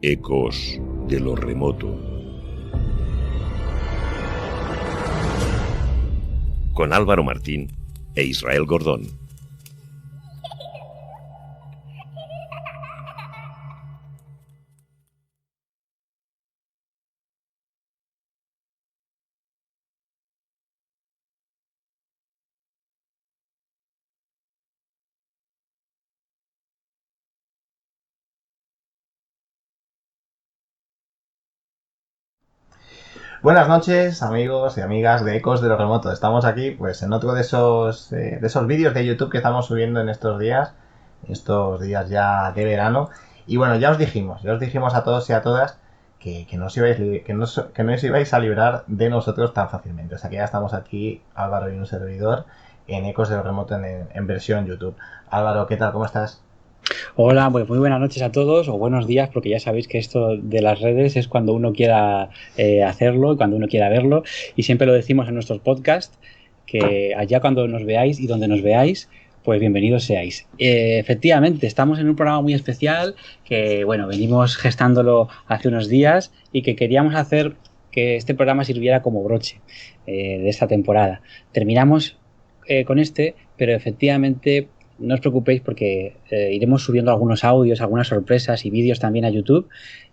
Ecos de lo remoto. Con Álvaro Martín e Israel Gordón. Buenas noches, amigos y amigas de Ecos de lo Remoto. Estamos aquí pues en otro de esos vídeos de YouTube que estamos subiendo en estos días ya de verano. Y bueno, ya os dijimos a todos y a todas que no os ibais a librar de nosotros tan fácilmente. O sea que ya estamos aquí, Álvaro y un servidor, en Ecos de lo Remoto en versión YouTube. Álvaro, ¿qué tal? ¿Cómo estás? Hola, pues muy buenas noches a todos o buenos días, porque ya sabéis que esto de las redes es cuando uno quiera hacerlo y cuando uno quiera verlo, y siempre lo decimos en nuestros podcasts, que allá cuando nos veáis y donde nos veáis, pues bienvenidos seáis. Efectivamente, estamos en un programa muy especial que, bueno, venimos gestándolo hace unos días y que queríamos hacer que este programa sirviera como broche de esta temporada. Terminamos con pero efectivamente no os preocupéis porque iremos subiendo algunos audios, algunas sorpresas y vídeos también a YouTube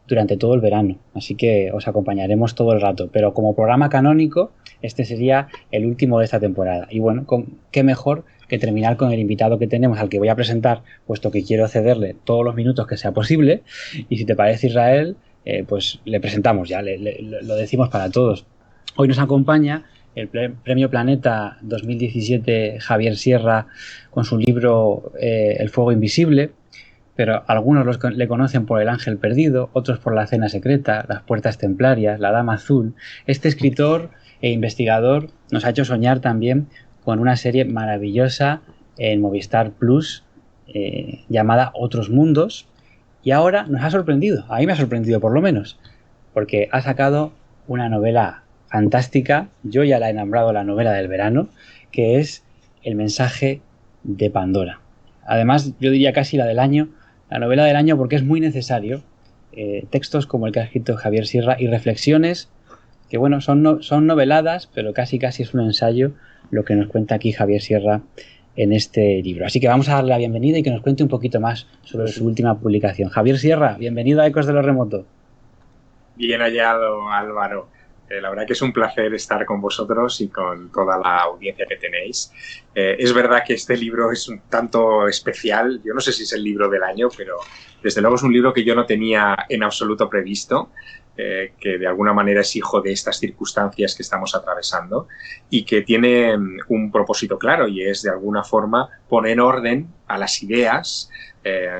durante todo el verano. Así que os acompañaremos todo el rato. Pero como programa canónico, este sería el último de esta temporada. Y bueno, qué mejor que terminar con el invitado que tenemos, al que voy a presentar, puesto que quiero cederle todos los minutos que sea posible. Y si te parece, Israel, pues le presentamos ya, lo decimos para todos. Hoy nos acompaña el Premio Planeta 2017 Javier Sierra con su libro El fuego invisible, pero algunos le conocen por El ángel perdido, otros por La cena secreta, Las puertas templarias, La dama azul. Este escritor e investigador nos ha hecho soñar también con una serie maravillosa en Movistar Plus llamada Otros Mundos, y ahora nos ha sorprendido, a mí me ha sorprendido por lo menos, porque ha sacado una novela fantástica. Yo ya la he nombrado la novela del verano, que es El mensaje de Pandora. Además, yo diría casi la del año, la novela del año, porque es muy necesario textos como el que ha escrito Javier Sierra y reflexiones que, bueno, son noveladas, pero casi es un ensayo lo que nos cuenta aquí Javier Sierra en este libro. Así que vamos a darle la bienvenida y que nos cuente un poquito más sobre su última publicación. Javier Sierra, bienvenido a Ecos de lo Remoto. Bien hallado, Álvaro. La verdad que es un placer estar con vosotros y con toda la audiencia que tenéis. Es verdad que este libro es un tanto especial. Yo no sé si es el libro del año, pero desde luego es un libro que yo no tenía en absoluto previsto, que de alguna manera es hijo de estas circunstancias que estamos atravesando y que tiene un propósito claro, y es de alguna forma poner orden a las ideas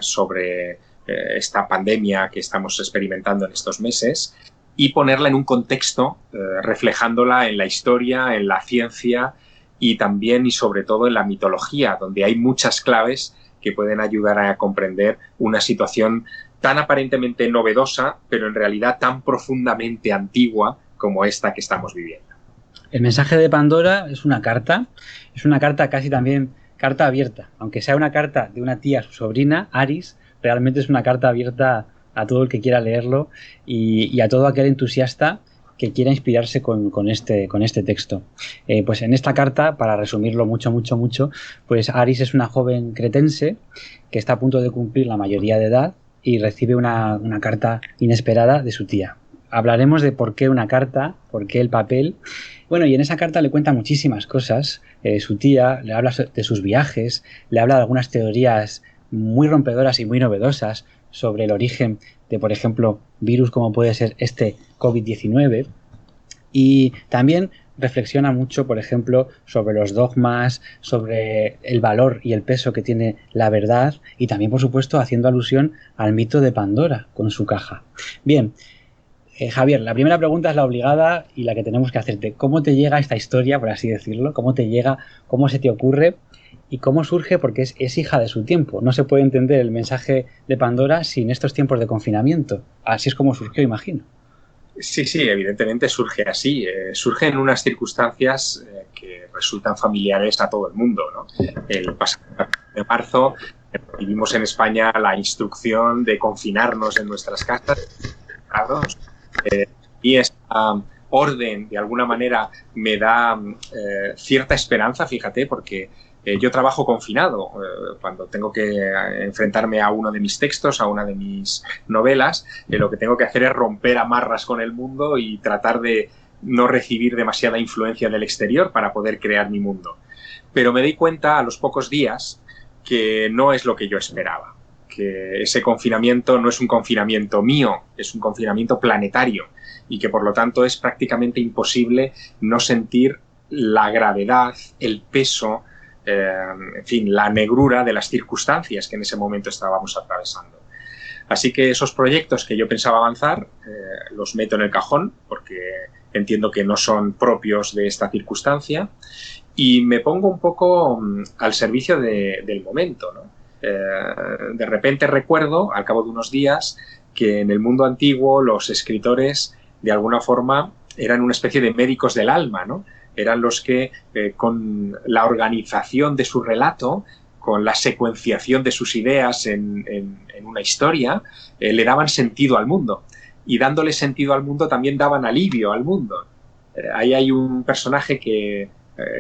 sobre esta pandemia que estamos experimentando en estos meses, y ponerla en un contexto, reflejándola en la historia, en la ciencia y también y sobre todo en la mitología, donde hay muchas claves que pueden ayudar a comprender una situación tan aparentemente novedosa, pero en realidad tan profundamente antigua como esta que estamos viviendo. El mensaje de Pandora es una carta casi también carta abierta, aunque sea una carta de una tía a su sobrina, Aris. Realmente es una carta abierta a todo el que quiera leerlo y a todo aquel entusiasta que quiera inspirarse con este texto. Pues en esta carta, para resumirlo mucho, pues Aris es una joven cretense que está a punto de cumplir la mayoría de edad y recibe una carta inesperada de su tía. Hablaremos de por qué una carta, por qué el papel. Bueno, y en esa carta le cuenta muchísimas cosas. Su tía le habla de sus viajes, le habla de algunas teorías muy rompedoras y muy novedosas sobre el origen de, por ejemplo, virus como puede ser este COVID-19, y también reflexiona mucho, por ejemplo, sobre los dogmas, sobre el valor y el peso que tiene la verdad, y también, por supuesto, haciendo alusión al mito de Pandora con su caja. Bien, Javier, la primera pregunta es la obligada y la que tenemos que hacerte. ¿Cómo te llega esta historia, por así decirlo? ¿Cómo te llega? ¿Cómo se te ocurre? ¿Y cómo surge? Porque es hija de su tiempo. No se puede entender el mensaje de Pandora sin estos tiempos de confinamiento. Así es como surgió, imagino. Sí, evidentemente surge así. Surge en unas circunstancias que resultan familiares a todo el mundo, ¿no? El pasado de marzo Vivimos en España la instrucción de confinarnos en nuestras casas, y esta orden, de alguna manera, me da cierta esperanza, fíjate, porque yo trabajo confinado. Cuando tengo que enfrentarme a uno de mis textos, a una de mis novelas, lo que tengo que hacer es romper amarras con el mundo y tratar de no recibir demasiada influencia del exterior para poder crear mi mundo. Pero me di cuenta a los pocos días que no es lo que yo esperaba, que ese confinamiento no es un confinamiento mío, es un confinamiento planetario, y que por lo tanto es prácticamente imposible no sentir la gravedad, el peso, en fin, la negrura de las circunstancias que en ese momento estábamos atravesando. Así que esos proyectos que yo pensaba avanzar los meto en el cajón porque entiendo que no son propios de esta circunstancia y me pongo un poco al servicio del momento, ¿no? De repente recuerdo, al cabo de unos días, que en el mundo antiguo los escritores de alguna forma eran una especie de médicos del alma, ¿no? Eran los que con la organización de su relato, con la secuenciación de sus ideas en una historia, le daban sentido al mundo. Y dándole sentido al mundo también daban alivio al mundo. Ahí hay un personaje que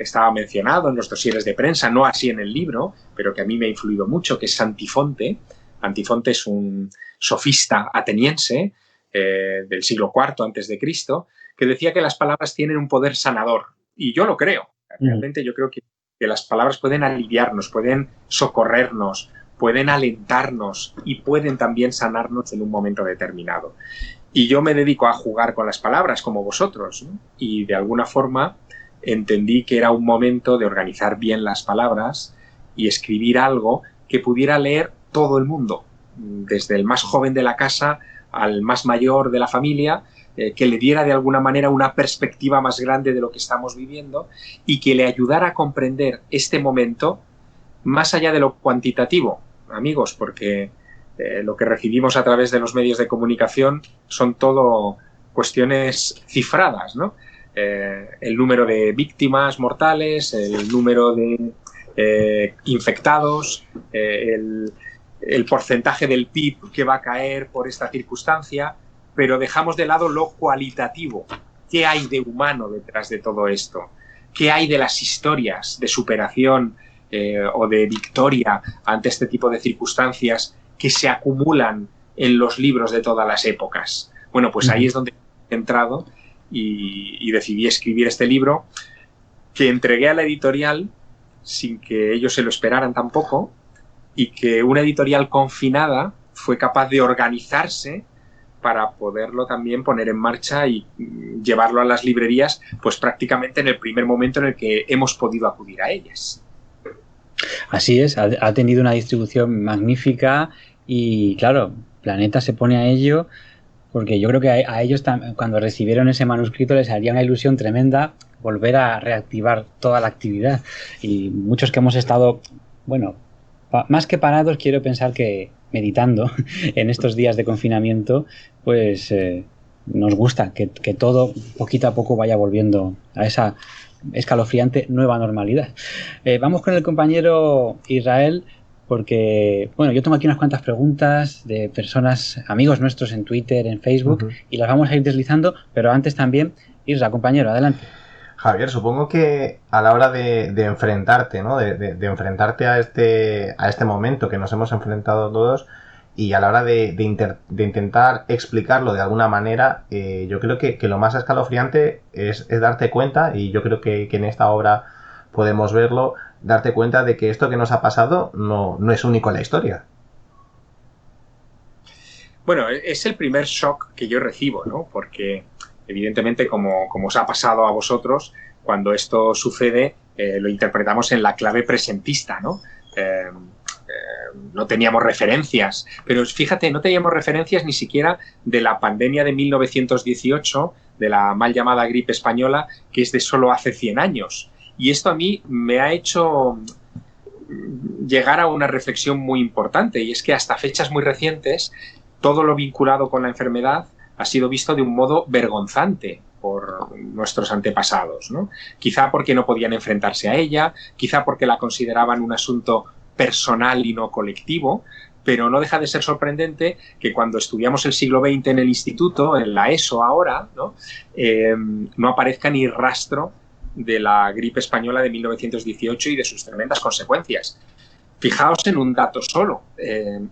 estaba mencionado en los dosieres de prensa, no así en el libro, pero que a mí me ha influido mucho, que es Antifonte. Antifonte es un sofista ateniense del siglo IV a.C., que decía que las palabras tienen un poder sanador. Y yo lo creo. Realmente yo creo que las palabras pueden aliviarnos, pueden socorrernos, pueden alentarnos y pueden también sanarnos en un momento determinado. Y yo me dedico a jugar con las palabras como vosotros, ¿no? Y de alguna forma entendí que era un momento de organizar bien las palabras y escribir algo que pudiera leer todo el mundo, desde el más joven de la casa al más mayor de la familia, que le diera de alguna manera una perspectiva más grande de lo que estamos viviendo y que le ayudara a comprender este momento más allá de lo cuantitativo, amigos, porque lo que recibimos a través de los medios de comunicación son todo cuestiones cifradas, ¿no? El número de víctimas mortales, el número de infectados, el porcentaje del PIB que va a caer por esta circunstancia, pero dejamos de lado lo cualitativo. ¿Qué hay de humano detrás de todo esto? ¿Qué hay de las historias de superación o de victoria ante este tipo de circunstancias que se acumulan en los libros de todas las épocas? Bueno, pues ahí es donde he entrado y decidí escribir este libro que entregué a la editorial sin que ellos se lo esperaran tampoco y que una editorial confinada fue capaz de organizarse para poderlo también poner en marcha y llevarlo a las librerías, pues prácticamente en el primer momento en el que hemos podido acudir a ellas. Así es, ha tenido una distribución magnífica y claro, Planeta se pone a ello porque yo creo que a ellos cuando recibieron ese manuscrito les haría una ilusión tremenda volver a reactivar toda la actividad y muchos que hemos estado, bueno, más que parados, quiero pensar que meditando en estos días de confinamiento, pues nos gusta que todo poquito a poco vaya volviendo a esa escalofriante nueva normalidad. Vamos con el compañero Israel, porque, bueno, yo tengo aquí unas cuantas preguntas de personas, amigos nuestros en Twitter, en Facebook, y las vamos a ir deslizando, pero antes también, Isra, compañero, adelante. Javier, supongo que a la hora de enfrentarte, ¿no? De enfrentarte a este momento que nos hemos enfrentado todos y a la hora de intentar explicarlo de alguna manera, yo creo que lo más escalofriante es darte cuenta, y yo creo que en esta obra podemos verlo, darte cuenta de que esto que nos ha pasado no es único en la historia. Bueno, es el primer shock que yo recibo, ¿no? Porque evidentemente, como os ha pasado a vosotros, cuando esto sucede, lo interpretamos en la clave presentista, ¿no? No teníamos referencias, pero fíjate, no teníamos referencias ni siquiera de la pandemia de 1918, de la mal llamada gripe española, que es de solo hace 100 años. Y esto a mí me ha hecho llegar a una reflexión muy importante, y es que hasta fechas muy recientes, todo lo vinculado con la enfermedad ha sido visto de un modo vergonzante por nuestros antepasados, ¿no? Quizá porque no podían enfrentarse a ella, quizá porque la consideraban un asunto personal y no colectivo, pero no deja de ser sorprendente que cuando estudiamos el siglo XX en el instituto, en la ESO ahora, no aparezca ni rastro de la gripe española de 1918 y de sus tremendas consecuencias. Fijaos en un dato solo.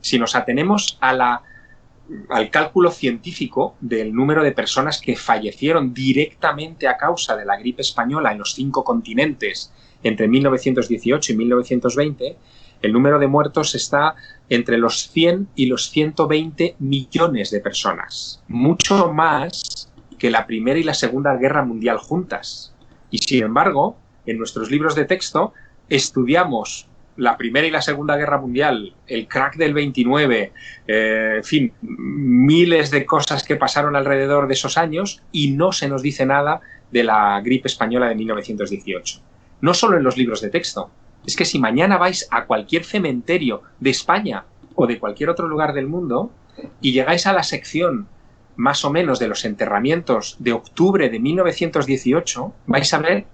Si nos atenemos al cálculo científico del número de personas que fallecieron directamente a causa de la gripe española en los 5 continentes entre 1918 y 1920, el número de muertos está entre los 100 y los 120 millones de personas. Mucho más que la Primera y la Segunda Guerra Mundial juntas. Y sin embargo, en nuestros libros de texto estudiamos la Primera y la Segunda Guerra Mundial, el crack del 29, en fin, miles de cosas que pasaron alrededor de esos años y no se nos dice nada de la gripe española de 1918. No solo en los libros de texto, es que si mañana vais a cualquier cementerio de España o de cualquier otro lugar del mundo y llegáis a la sección más o menos de los enterramientos de octubre de 1918, vais a ver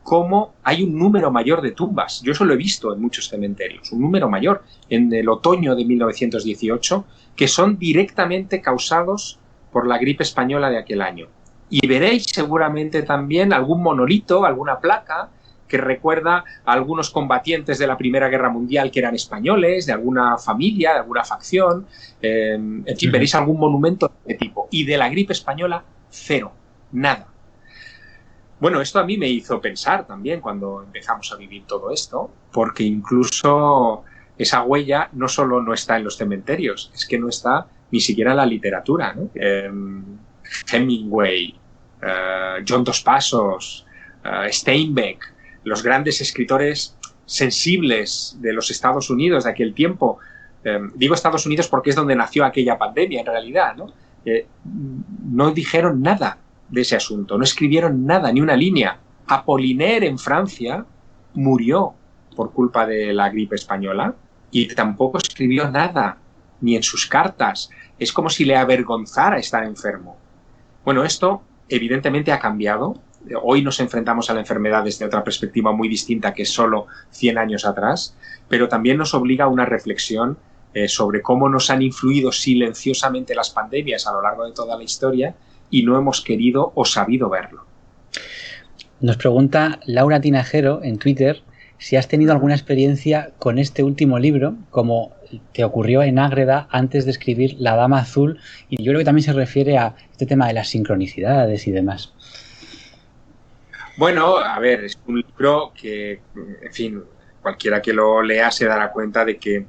cómo hay un número mayor de tumbas. Yo eso lo he visto en muchos cementerios, un número mayor en el otoño de 1918, que son directamente causados por la gripe española de aquel año. Y veréis seguramente también algún monolito, alguna placa que recuerda a algunos combatientes de la Primera Guerra Mundial que eran españoles, de alguna familia, de alguna facción. En fin, veréis algún monumento de este tipo. Y de la gripe española, cero, nada. Bueno, esto a mí me hizo pensar también cuando empezamos a vivir todo esto, porque incluso esa huella no solo no está en los cementerios, es que no está ni siquiera en la literatura, ¿no? Hemingway, John Dos Passos, Steinbeck, los grandes escritores sensibles de los Estados Unidos de aquel tiempo. Digo Estados Unidos porque es donde nació aquella pandemia, en realidad, ¿no? No dijeron nada de ese asunto, no escribieron nada, ni una línea. Apollinaire en Francia murió por culpa de la gripe española y tampoco escribió nada, ni en sus cartas. Es como si le avergonzara estar enfermo. Bueno, esto evidentemente ha cambiado. Hoy nos enfrentamos a la enfermedad desde otra perspectiva muy distinta que solo 100 años atrás, pero también nos obliga a una reflexión sobre cómo nos han influido silenciosamente las pandemias a lo largo de toda la historia y no hemos querido o sabido verlo. Nos pregunta Laura Tinajero en Twitter si has tenido alguna experiencia con este último libro, como te ocurrió en Ágreda antes de escribir La Dama Azul, y yo creo que también se refiere a este tema de las sincronicidades y demás. Bueno, a ver, es un libro que, en fin, cualquiera que lo lea se dará cuenta de que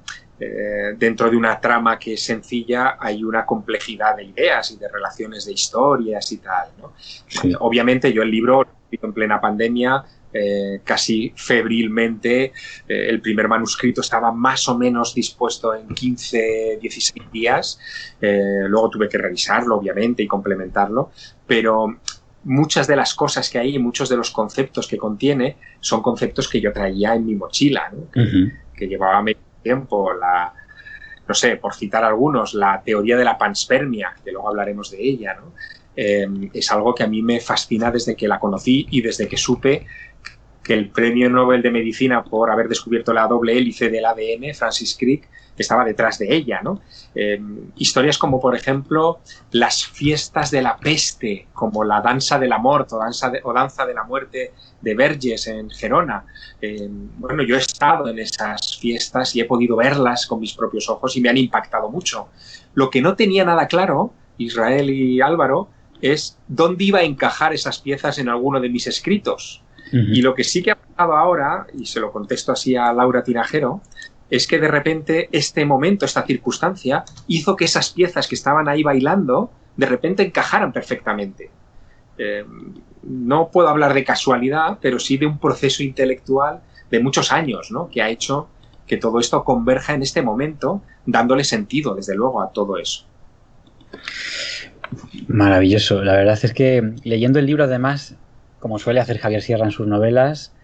dentro de una trama que es sencilla hay una complejidad de ideas y de relaciones de historias y tal, ¿no? Sí. Obviamente yo el libro lo he escrito en plena pandemia, casi febrilmente. El primer manuscrito estaba más o menos dispuesto en 15, 16 días. Luego tuve que revisarlo, obviamente, y complementarlo, pero muchas de las cosas que hay y muchos de los conceptos que contiene son conceptos que yo traía en mi mochila, ¿no? Que llevaba medio tiempo. No sé, por citar algunos, la teoría de la panspermia, que luego hablaremos de ella, ¿no? Es algo que a mí me fascina desde que la conocí y desde que supe que el premio Nobel de Medicina por haber descubierto la doble hélice del ADN, Francis Crick, estaba detrás de ella, ¿no? Historias como, por ejemplo, las fiestas de la peste, como la danza de la muerte o danza de la muerte de Verges en Gerona. Bueno, yo he estado en esas fiestas y he podido verlas con mis propios ojos y me han impactado mucho. Lo que no tenía nada claro, Israel y Álvaro, es dónde iba a encajar esas piezas en alguno de mis escritos. Y lo que sí que ha pasado ahora, y se lo contesto así a Laura Tinajero, es que de repente este momento, esta circunstancia, hizo que esas piezas que estaban ahí bailando, de repente encajaran perfectamente. No puedo hablar de casualidad, pero sí de un proceso intelectual de muchos años, ¿no? Que ha hecho que todo esto converja en este momento, dándole sentido, desde luego, a todo eso. Maravilloso. La verdad es que leyendo el libro, además, como suele hacer Javier Sierra en sus novelas,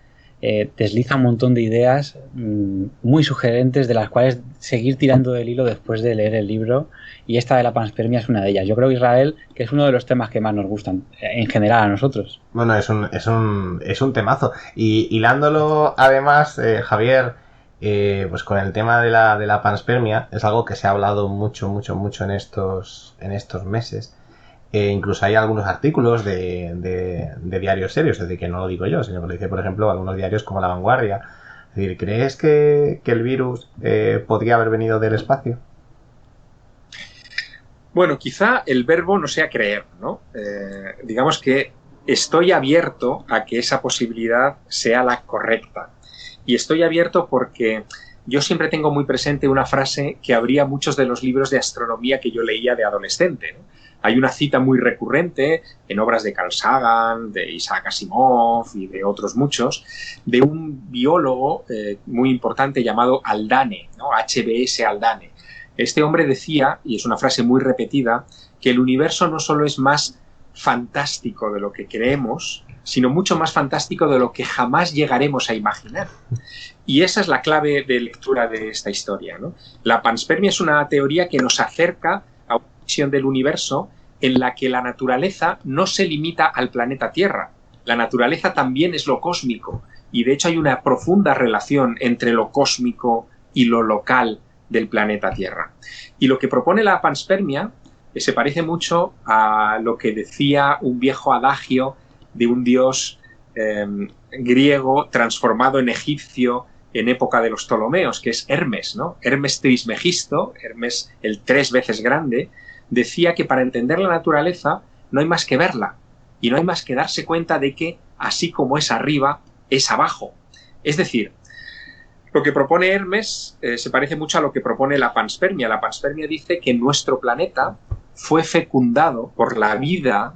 desliza un montón de ideas muy sugerentes de las cuales seguir tirando del hilo después de leer el libro, y esta de la panspermia es una de ellas. Yo creo, Israel, que es uno de los temas que más nos gustan en general a nosotros. Bueno, es un temazo. Y hilándolo, además, Javier, pues con el tema de la panspermia es algo que se ha hablado mucho en estos meses. Incluso hay algunos artículos de diarios serios, es decir, que no lo digo yo, sino que lo dice, por ejemplo, algunos diarios como La Vanguardia. Es decir, ¿crees que el virus podría haber venido del espacio? Bueno, quizá el verbo no sea creer, ¿no? Digamos que estoy abierto a que esa posibilidad sea la correcta. Y estoy abierto porque yo siempre tengo muy presente una frase que abría muchos de los libros de astronomía que yo leía de adolescente, ¿no? Hay una cita muy recurrente en obras de Carl Sagan, de Isaac Asimov y de otros muchos, de un biólogo muy importante llamado Haldane, ¿no? HBS Haldane. Este hombre decía, y es una frase muy repetida, que el universo no solo es más fantástico de lo que creemos, sino mucho más fantástico de lo que jamás llegaremos a imaginar. Y esa es la clave de lectura de esta historia, ¿no? La panspermia es una teoría que nos acerca a una visión del universo en la que la naturaleza no se limita al planeta Tierra. La naturaleza también es lo cósmico y de hecho hay una profunda relación entre lo cósmico y lo local del planeta Tierra. Y lo que propone la panspermia se parece mucho a lo que decía un viejo adagio de un dios griego transformado en egipcio en época de los Ptolomeos, que es Hermes, ¿no? Hermes Trismegisto, Hermes el 3 veces grande, decía que para entender la naturaleza no hay más que verla y no hay más que darse cuenta de que así como es arriba, es abajo. Es decir, lo que propone Hermes se parece mucho a lo que propone la panspermia. La panspermia dice que nuestro planeta fue fecundado por la vida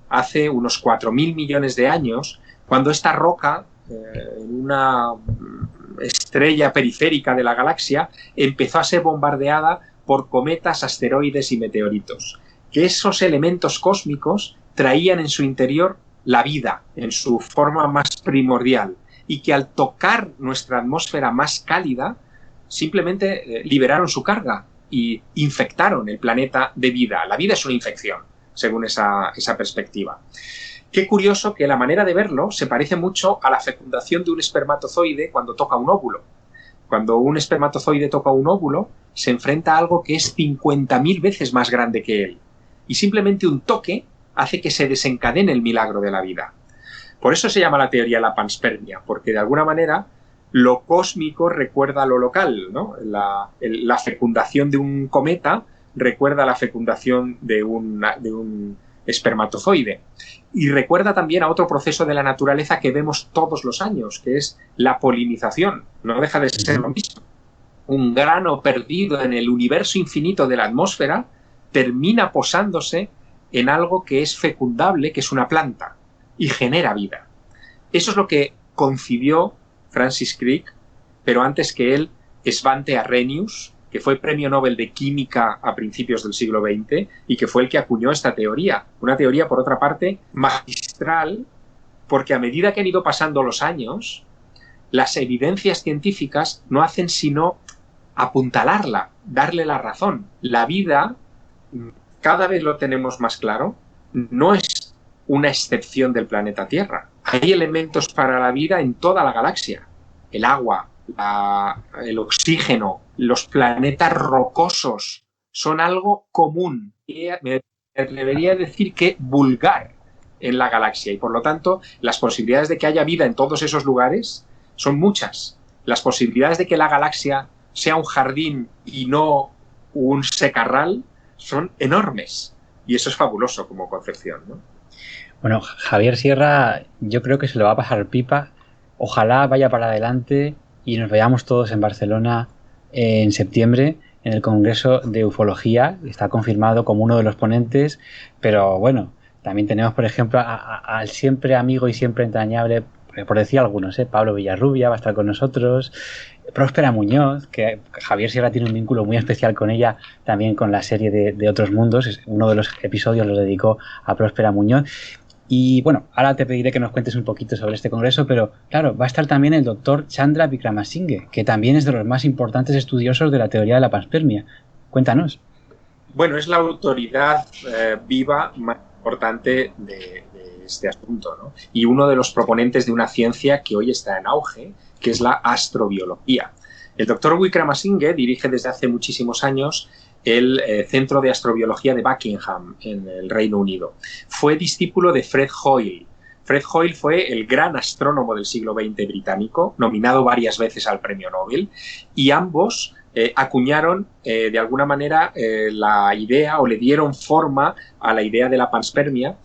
hace unos 4.000 millones de años, cuando esta roca, en una estrella periférica de la galaxia, empezó a ser bombardeada por cometas, asteroides y meteoritos. Que esos elementos cósmicos traían en su interior la vida, en su forma más primordial, y que al tocar nuestra atmósfera más cálida, simplemente liberaron su carga y infectaron el planeta de vida. La vida es una infección, según esa perspectiva. Qué curioso que la manera de verlo se parece mucho a la fecundación de un espermatozoide cuando toca un óvulo. Cuando un espermatozoide toca un óvulo, se enfrenta a algo que es 50.000 veces más grande que él. Y simplemente un toque hace que se desencadene el milagro de la vida. Por eso se llama la teoría la panspermia, porque de alguna manera lo cósmico recuerda lo local, ¿no? La fecundación de un cometa recuerda la fecundación de un espermatozoide. Y recuerda también a otro proceso de la naturaleza que vemos todos los años, que es la polinización. No deja de ser lo mismo. Un grano perdido en el universo infinito de la atmósfera termina posándose en algo que es fecundable, que es una planta, y genera vida. Eso es lo que concibió Francis Crick, pero antes que él, Svante Arrhenius, que fue premio Nobel de Química a principios del siglo XX y que fue el que acuñó esta teoría. Una teoría, por otra parte, magistral, porque a medida que han ido pasando los años, las evidencias científicas no hacen sino apuntalarla, darle la razón. La vida, cada vez lo tenemos más claro, no es una excepción del planeta Tierra. Hay elementos para la vida en toda la galaxia. El agua, el oxígeno, los planetas rocosos son algo común. Y me atrevería a decir que vulgar en la galaxia. Y por lo tanto, las posibilidades de que haya vida en todos esos lugares son muchas. Las posibilidades de que la galaxia sea un jardín y no un secarral son enormes. Y eso es fabuloso como concepción, ¿no? Bueno, Javier Sierra, yo creo que se lo va a pasar pipa. Ojalá vaya para adelante y nos veamos todos en Barcelona en septiembre en el Congreso de Ufología. Está confirmado como uno de los ponentes, pero bueno, también tenemos, por ejemplo, al siempre amigo y siempre entrañable, por decir algunos, Pablo Villarrubia va a estar con nosotros, Próspera Muñoz, que Javier Sierra tiene un vínculo muy especial con ella, también con la serie de Otros Mundos. Uno de los episodios lo dedicó a Próspera Muñoz. Y bueno, ahora te pediré que nos cuentes un poquito sobre este congreso, pero claro, va a estar también el doctor Chandra Wickramasinghe, que también es de los más importantes estudiosos de la teoría de la panspermia. Cuéntanos. Bueno, es la autoridad viva más importante de este asunto, ¿no? Y uno de los proponentes de una ciencia que hoy está en auge, que es la astrobiología. El doctor Wickramasinghe dirige desde hace muchísimos años el Centro de Astrobiología de Buckingham en el Reino Unido. Fue discípulo de Fred Hoyle. Fred Hoyle fue el gran astrónomo del siglo XX británico, nominado varias veces al premio Nobel, y ambos acuñaron de alguna manera la idea, o le dieron forma a la idea de la panspermia,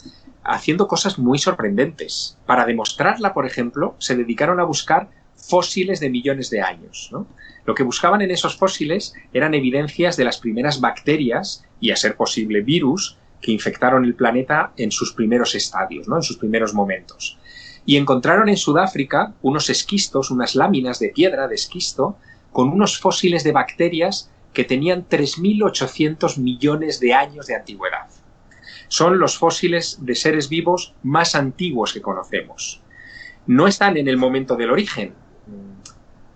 haciendo cosas muy sorprendentes. Para demostrarla, por ejemplo, se dedicaron a buscar fósiles de millones de años, ¿no? Lo que buscaban en esos fósiles eran evidencias de las primeras bacterias y, a ser posible, virus que infectaron el planeta en sus primeros estadios, ¿no? En sus primeros momentos. Y encontraron en Sudáfrica unos esquistos, unas láminas de piedra de esquisto, con unos fósiles de bacterias que tenían 3.800 millones de años de antigüedad. Son los fósiles de seres vivos más antiguos que conocemos. No están en el momento del origen,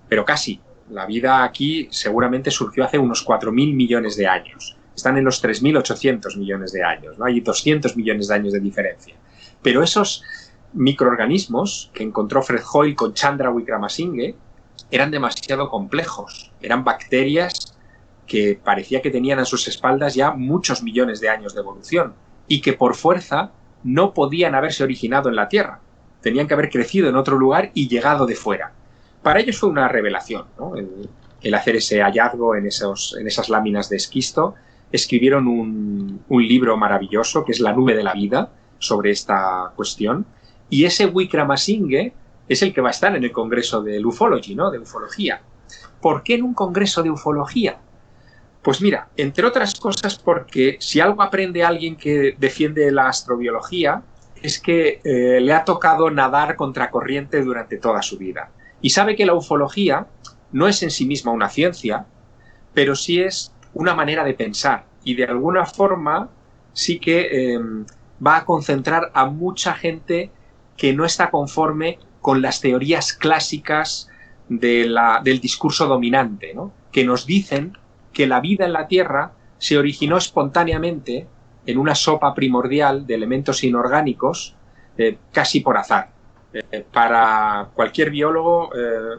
pero casi. La vida aquí seguramente surgió hace unos 4.000 millones de años. Están en los 3.800 millones de años, ¿no? Hay 200 millones de años de diferencia. Pero esos microorganismos que encontró Fred Hoyle con Chandra Wickramasinghe eran demasiado complejos. Eran bacterias que parecía que tenían a sus espaldas ya muchos millones de años de evolución y que por fuerza no podían haberse originado en la Tierra. Tenían que haber crecido en otro lugar y llegado de fuera. Para ellos fue una revelación, ¿no? El hacer ese hallazgo en esas láminas de esquisto. Escribieron un libro maravilloso que es La nube de la vida sobre esta cuestión. Y ese Wickramasinghe es el que va a estar en el Congreso de Ufology, ¿no? De ufología. ¿Por qué en un congreso de ufología? Pues mira, entre otras cosas porque si algo aprende alguien que defiende la astrobiología es que le ha tocado nadar contracorriente durante toda su vida. Y sabe que la ufología no es en sí misma una ciencia, pero sí es una manera de pensar. Y de alguna forma sí que va a concentrar a mucha gente que no está conforme con las teorías clásicas del discurso dominante, ¿no? Que nos dicen que la vida en la Tierra se originó espontáneamente en una sopa primordial de elementos inorgánicos casi por azar. Para cualquier biólogo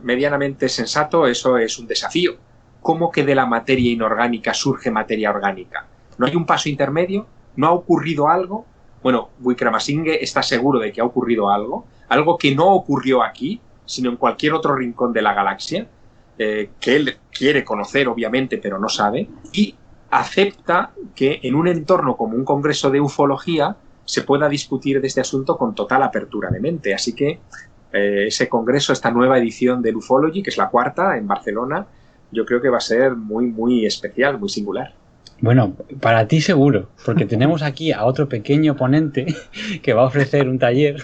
medianamente sensato eso es un desafío. ¿Cómo que de la materia inorgánica surge materia orgánica? ¿No hay un paso intermedio? ¿No ha ocurrido algo? Bueno, Wickramasinghe está seguro de que ha ocurrido algo que no ocurrió aquí, sino en cualquier otro rincón de la galaxia, que él quiere conocer, obviamente, pero no sabe, y acepta que en un entorno como un congreso de ufología se pueda discutir de este asunto con total apertura de mente. Así que ese congreso, esta nueva edición del Ufology, que es la 4ª en Barcelona, yo creo que va a ser muy, muy especial, muy singular. Bueno, para ti seguro, porque tenemos aquí a otro pequeño ponente que va a ofrecer un taller,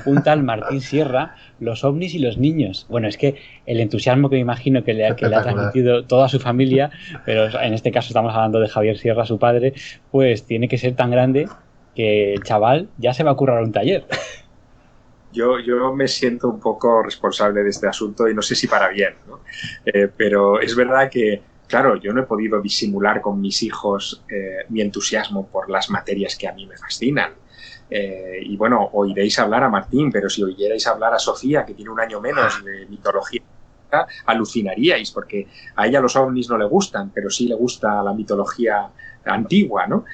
un tal Martín Sierra, los ovnis y los niños. Bueno, es que el entusiasmo que me imagino que le ha transmitido toda su familia, pero en este caso estamos hablando de Javier Sierra, su padre, pues tiene que ser tan grande que el chaval ya se va a currar un taller. Yo me siento un poco responsable de este asunto y no sé si para bien, ¿no? Pero es verdad que, claro, yo no he podido disimular con mis hijos mi entusiasmo por las materias que a mí me fascinan. Y bueno, oiréis hablar a Martín, pero si oyerais hablar a Sofía, que tiene un año menos de mitología, alucinaríais, porque a ella los ovnis no le gustan, pero sí le gusta la mitología antigua, ¿no?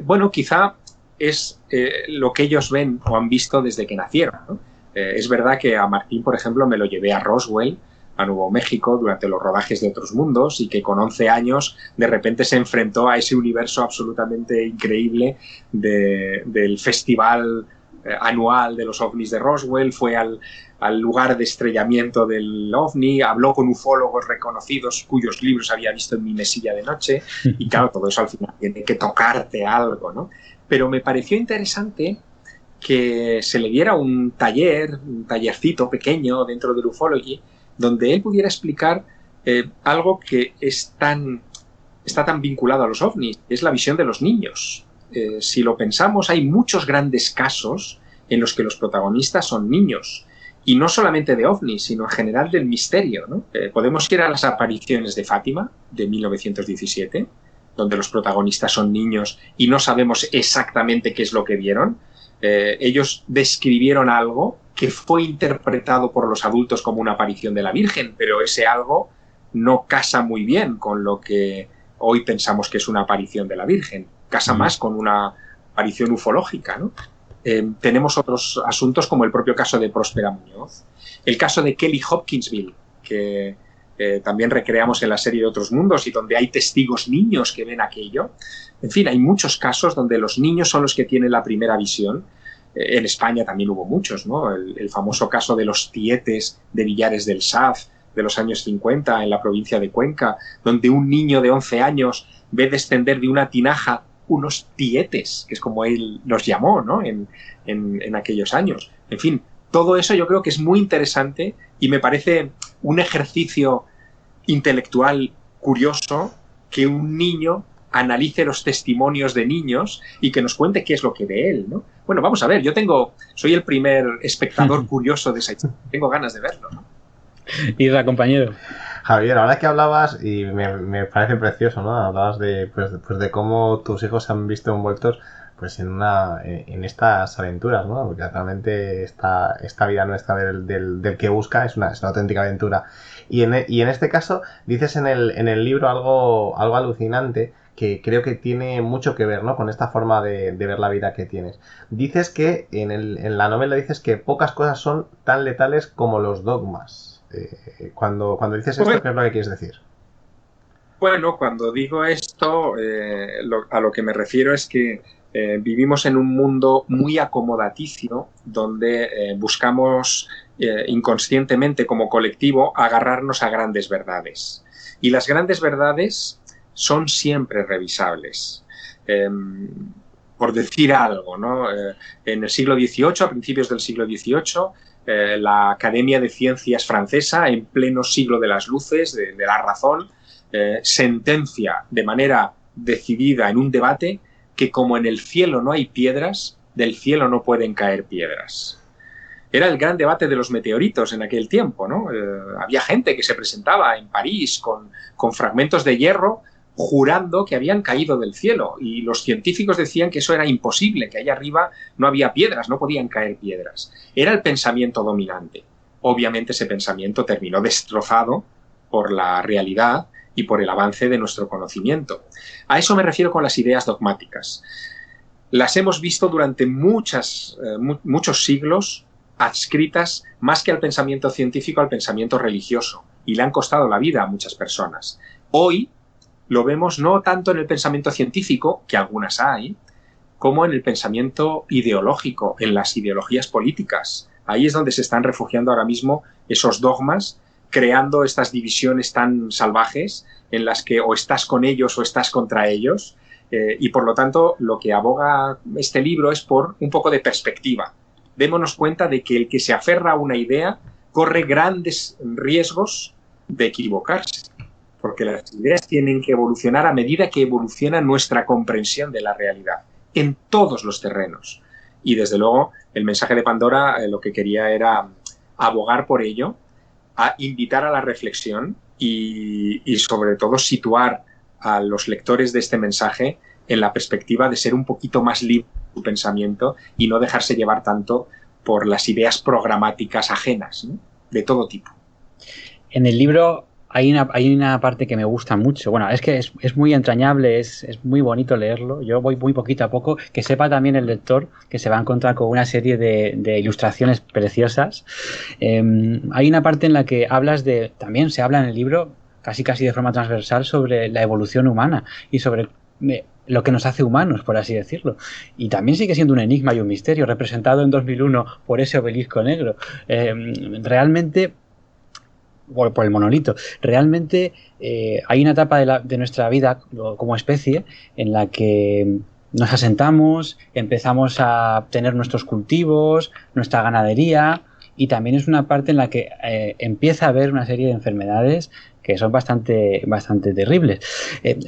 Bueno, quizá es lo que ellos ven o han visto desde que nacieron, ¿no? Es verdad que a Martín, por ejemplo, me lo llevé a Roswell, a Nuevo México, durante los rodajes de Otros Mundos, y que con 11 años de repente se enfrentó a ese universo absolutamente increíble del festival anual de los ovnis de Roswell. Fue al lugar de estrellamiento del ovni, habló con ufólogos reconocidos cuyos libros había visto en mi mesilla de noche, y claro, todo eso al final tiene que tocarte algo, ¿no? Pero me pareció interesante que se le diera un tallercito pequeño dentro del Ufology, donde él pudiera explicar algo que está tan vinculado a los ovnis, es la visión de los niños. Si lo pensamos, hay muchos grandes casos en los que los protagonistas son niños, y no solamente de ovnis, sino en general del misterio, ¿no? Podemos ir a las apariciones de Fátima, de 1917, donde los protagonistas son niños y no sabemos exactamente qué es lo que vieron. Ellos describieron algo que fue interpretado por los adultos como una aparición de la Virgen, pero ese algo no casa muy bien con lo que hoy pensamos que es una aparición de la Virgen. Casa más con una aparición ufológica, ¿no? Tenemos otros asuntos como el propio caso de Próspera Muñoz, el caso de Kelly Hopkinsville, que también recreamos en la serie de Otros Mundos y donde hay testigos niños que ven aquello. En fin, hay muchos casos donde los niños son los que tienen la primera visión. En España también hubo muchos, ¿no? El famoso caso de los tietes de Villares del Saz de los años 50 en la provincia de Cuenca, donde un niño de 11 años ve descender de una tinaja unos tietes, que es como él los llamó, ¿no? en aquellos años. En fin, todo eso yo creo que es muy interesante y me parece un ejercicio intelectual curioso que un niño analice los testimonios de niños y que nos cuente qué es lo que ve él, ¿no? Bueno, vamos a ver, soy el primer espectador curioso de esa historia, tengo ganas de verlo, ¿no? Isra, compañero. Javier, ahora que hablabas, y me parece precioso, ¿no? Hablabas de cómo tus hijos se han visto envueltos pues en estas aventuras, ¿no? Porque realmente esta vida nuestra del que busca es una auténtica aventura. Y en este caso dices en el libro algo alucinante que creo que tiene mucho que ver, ¿no? Con esta forma de ver la vida que tienes. Dices que en la novela dices que pocas cosas son tan letales como los dogmas. Cuando dices esto, ¿qué es lo que quieres decir? Bueno, cuando digo esto, a lo que me refiero es que vivimos en un mundo muy acomodaticio donde buscamos inconscientemente como colectivo agarrarnos a grandes verdades. Y las grandes verdades son siempre revisables. Por decir algo, ¿no? En el siglo XVIII, a principios del siglo XVIII, la Academia de Ciencias francesa, en pleno siglo de las luces, de la razón, sentencia de manera decidida en un debate que como en el cielo no hay piedras, del cielo no pueden caer piedras. Era el gran debate de los meteoritos en aquel tiempo, ¿no? Había gente que se presentaba en París con fragmentos de hierro jurando que habían caído del cielo y los científicos decían que eso era imposible, que allá arriba no había piedras, no podían caer piedras. Era el pensamiento dominante. Obviamente ese pensamiento terminó destrozado por la realidad y por el avance de nuestro conocimiento. A eso me refiero con las ideas dogmáticas. Las hemos visto durante muchos siglos adscritas más que al pensamiento científico, al pensamiento religioso, y le han costado la vida a muchas personas. Hoy lo vemos no tanto en el pensamiento científico, que algunas hay, como en el pensamiento ideológico, en las ideologías políticas. Ahí es donde se están refugiando ahora mismo esos dogmas, creando estas divisiones tan salvajes en las que o estás con ellos o estás contra ellos. Y por lo tanto, lo que aboga este libro es por un poco de perspectiva. Démonos cuenta de que el que se aferra a una idea corre grandes riesgos de equivocarse, porque las ideas tienen que evolucionar a medida que evoluciona nuestra comprensión de la realidad, en todos los terrenos. Y desde luego, el mensaje de Pandora lo que quería era abogar por ello, a invitar a la reflexión y sobre todo situar a los lectores de este mensaje en la perspectiva de ser un poquito más libre de su pensamiento y no dejarse llevar tanto por las ideas programáticas ajenas, ¿no? De todo tipo. En el libro hay una parte que me gusta mucho. Bueno, es que es muy entrañable, es muy bonito leerlo. Yo voy muy poquito a poco. Que sepa también el lector que se va a encontrar con una serie de ilustraciones preciosas. Hay una parte en la que también se habla en el libro, casi de forma transversal, sobre la evolución humana y sobre lo que nos hace humanos, por así decirlo. Y también sigue siendo un enigma y un misterio, representado en 2001 por ese obelisco negro. Realmente, por el monolito, realmente hay una etapa de nuestra vida como especie en la que nos asentamos, empezamos a tener nuestros cultivos, nuestra ganadería, y también es una parte en la que empieza a haber una serie de enfermedades que son bastante terribles.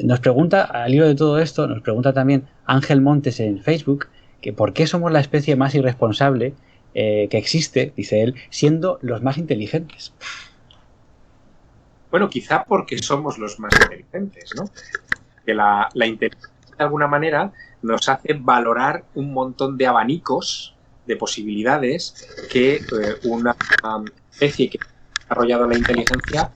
Nos pregunta, al hilo de todo esto, nos pregunta también Ángel Montes en Facebook, que por qué somos la especie más irresponsable que existe, dice él, siendo los más inteligentes. Bueno, quizá porque somos los más inteligentes, ¿no? Que la inteligencia, de alguna manera, nos hace valorar un montón de abanicos, de posibilidades que una especie que ha desarrollado la inteligencia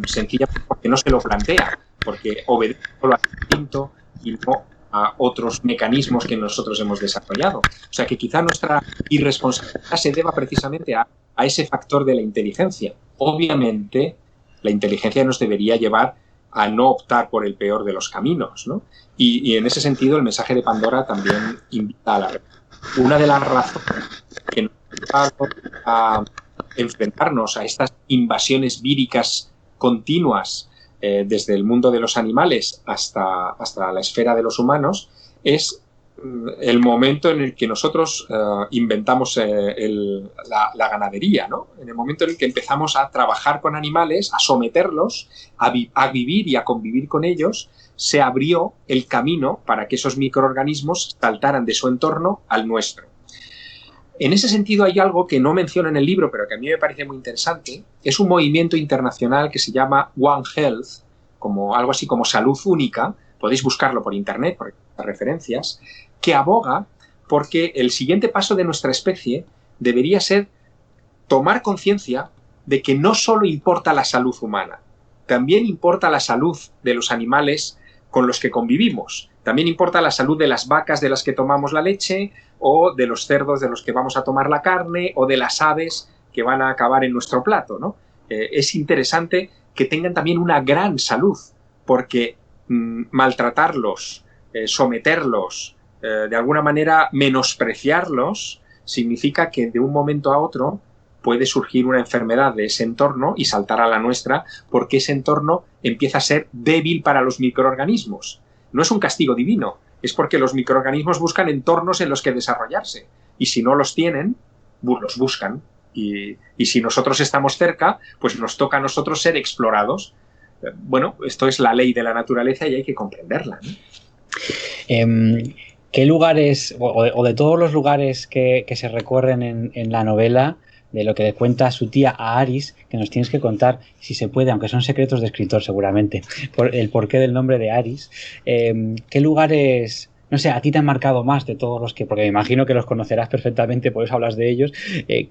sencillamente porque no se lo plantea, porque obedece solo al instinto y no a otros mecanismos que nosotros hemos desarrollado. O sea que quizá nuestra irresponsabilidad se deba precisamente a ese factor de la inteligencia. Obviamente, la inteligencia nos debería llevar a no optar por el peor de los caminos, ¿no? Y en ese sentido el mensaje de Pandora también invita a la reflexión. Una de las razones que nos lleva a enfrentarnos a estas invasiones víricas continuas desde el mundo de los animales hasta la esfera de los humanos es el momento en el que nosotros inventamos la ganadería, ¿no? En el momento en el que empezamos a trabajar con animales, a someterlos, a vivir y a convivir con ellos, se abrió el camino para que esos microorganismos saltaran de su entorno al nuestro. En ese sentido hay algo que no menciona en el libro, pero que a mí me parece muy interesante. Es un movimiento internacional que se llama One Health, como algo así como salud única. Podéis buscarlo por internet, por las referencias, que aboga porque el siguiente paso de nuestra especie debería ser tomar conciencia de que no solo importa la salud humana, también importa la salud de los animales con los que convivimos. También importa la salud de las vacas de las que tomamos la leche, o de los cerdos de los que vamos a tomar la carne, o de las aves que van a acabar en nuestro plato, ¿no? Es interesante que tengan también una gran salud, porque maltratarlos, someterlos, de alguna manera menospreciarlos, significa que de un momento a otro puede surgir una enfermedad de ese entorno y saltar a la nuestra, porque ese entorno empieza a ser débil para los microorganismos. No es un castigo divino, es porque los microorganismos buscan entornos en los que desarrollarse, y si no los tienen, los buscan, y si nosotros estamos cerca, pues nos toca a nosotros ser explorados. Bueno, esto es la ley de la naturaleza y hay que comprenderla, ¿no? ¿Qué lugares, o de todos los lugares que se recorren en la novela, de lo que le cuenta su tía a Aris, que nos tienes que contar, si se puede, aunque son secretos de escritor seguramente, por el porqué del nombre de Aris, ¿qué lugares, no sé, a ti te han marcado más de todos los que, porque me imagino que los conocerás perfectamente, por eso hablas de ellos,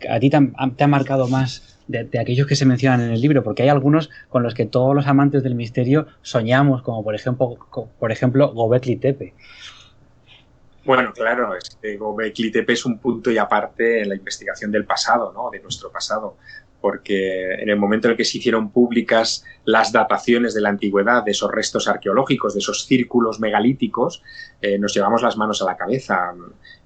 a ti te han marcado más de aquellos que se mencionan en el libro? Porque hay algunos con los que todos los amantes del misterio soñamos, como por ejemplo Göbekli Tepe. Bueno, claro, es que Göbekli Tepe es un punto y aparte en la investigación del pasado, ¿no? De nuestro pasado, porque en el momento en el que se hicieron públicas las dataciones de la antigüedad de esos restos arqueológicos, de esos círculos megalíticos, nos llevamos las manos a la cabeza.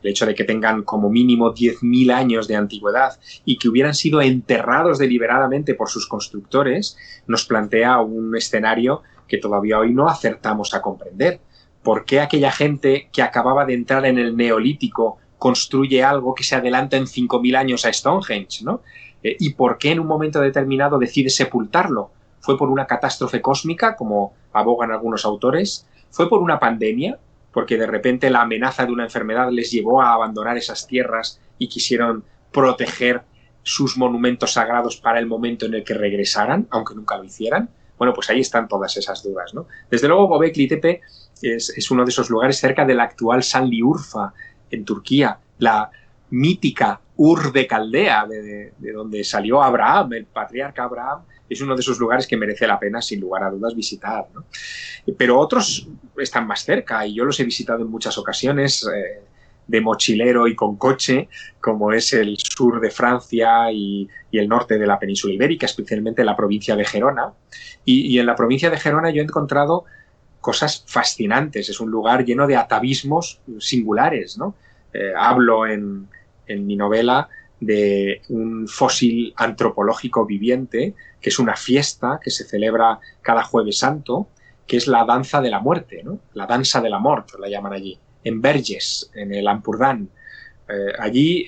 El hecho de que tengan como mínimo 10.000 años de antigüedad y que hubieran sido enterrados deliberadamente por sus constructores nos plantea un escenario que todavía hoy no acertamos a comprender. ¿Por qué aquella gente que acababa de entrar en el Neolítico construye algo que se adelanta en 5.000 años a Stonehenge, ¿no? ¿Y por qué en un momento determinado decide sepultarlo? ¿Fue por una catástrofe cósmica, como abogan algunos autores? ¿Fue por una pandemia? Porque de repente la amenaza de una enfermedad les llevó a abandonar esas tierras y quisieron proteger sus monumentos sagrados para el momento en el que regresaran, aunque nunca lo hicieran. Bueno, pues ahí están todas esas dudas, ¿no? Desde luego, Göbekli Tepe es uno de esos lugares cerca de la actual Şanlıurfa, en Turquía, la mítica Ur de Caldea, de donde salió Abraham, el patriarca Abraham. Es uno de esos lugares que merece la pena, sin lugar a dudas, visitar, ¿no? Pero otros están más cerca, y yo los he visitado en muchas ocasiones, de mochilero y con coche, como es el sur de Francia y el norte de la península ibérica, especialmente la provincia de Gerona. Y en la provincia de Gerona yo he encontrado cosas fascinantes. Es un lugar lleno de atavismos singulares, ¿no? Hablo en mi novela de un fósil antropológico viviente, que es una fiesta que se celebra cada Jueves Santo, que es la danza de la muerte, ¿no? La danza de la mort, la llaman allí, en Verges, en el Ampurdán. Allí,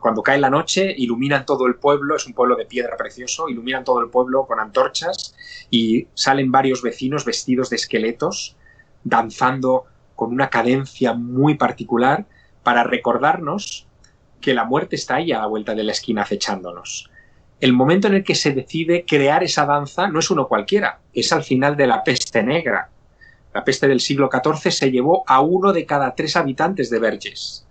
cuando cae la noche, iluminan todo el pueblo, es un pueblo de piedra precioso, iluminan todo el pueblo con antorchas y salen varios vecinos vestidos de esqueletos, danzando con una cadencia muy particular para recordarnos que la muerte está ahí a la vuelta de la esquina acechándonos. El momento en el que se decide crear esa danza no es uno cualquiera, es al final de la peste negra. La peste del siglo XIV se llevó a 1 de cada 3 habitantes de Verges.